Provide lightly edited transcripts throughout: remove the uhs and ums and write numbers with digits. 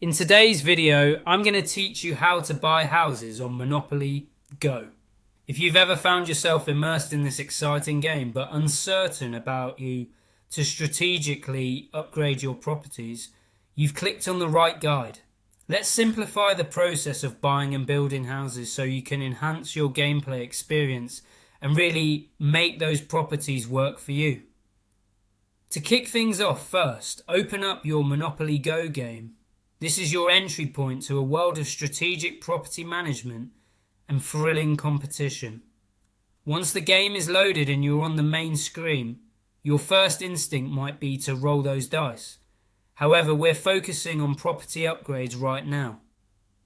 In today's video, I'm going to teach you how to buy houses on Monopoly Go. If you've ever found yourself immersed in this exciting game but uncertain about you to strategically upgrade your properties, you've clicked on the right guide. Let's simplify the process of buying and building houses so you can enhance your gameplay experience and really make those properties work for you. To kick things off first, open up your Monopoly Go game. This is your entry point to a world of strategic property management and thrilling competition. Once the game is loaded and you're on the main screen, your first instinct might be to roll those dice. However, we're focusing on property upgrades right now.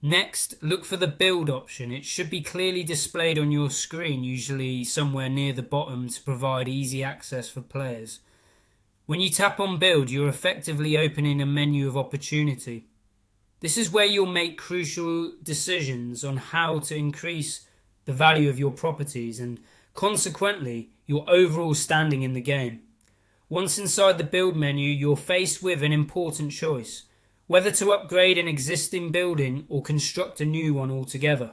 Next, look for the build option. It should be clearly displayed on your screen, usually somewhere near the bottom to provide easy access for players. When you tap on build, you're effectively opening a menu of opportunity. This is where you'll make crucial decisions on how to increase the value of your properties and consequently your overall standing in the game. Once inside the build menu, you're faced with an important choice, whether to upgrade an existing building or construct a new one altogether.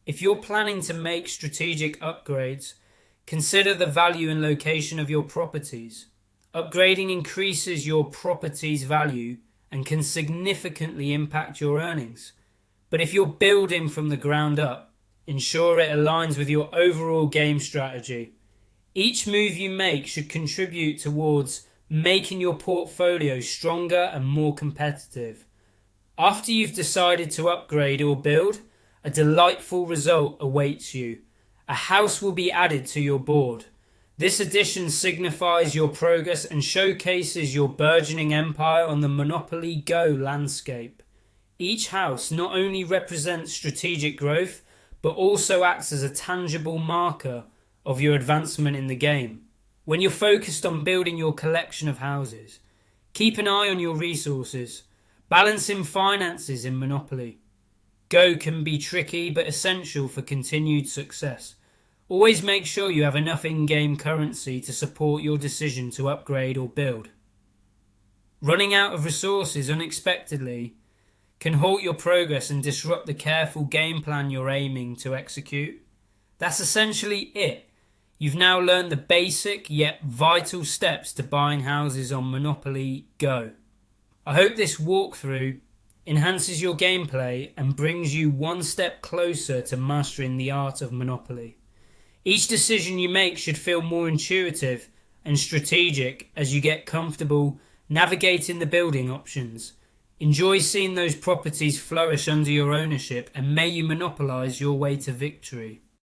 If you're planning to make strategic upgrades, consider the value and location of your properties. Upgrading increases your property's value and can significantly impact your earnings. But if you're building from the ground up, ensure it aligns with your overall game strategy. Each move you make should contribute towards making your portfolio stronger and more competitive. After you've decided to upgrade or build, a delightful result awaits you. A house will be added to your board. This addition signifies your progress and showcases your burgeoning empire on the Monopoly Go landscape. Each house not only represents strategic growth, but also acts as a tangible marker of your advancement in the game. When you're focused on building your collection of houses, keep an eye on your resources. Balancing finances in Monopoly Go can be tricky but essential for continued success. Always make sure you have enough in-game currency to support your decision to upgrade or build. Running out of resources unexpectedly can halt your progress and disrupt the careful game plan you're aiming to execute. That's essentially it. You've now learned the basic yet vital steps to buying houses on Monopoly Go. I hope this walkthrough enhances your gameplay and brings you one step closer to mastering the art of Monopoly. Each decision you make should feel more intuitive and strategic as you get comfortable navigating the building options. Enjoy seeing those properties flourish under your ownership and may you monopolize your way to victory.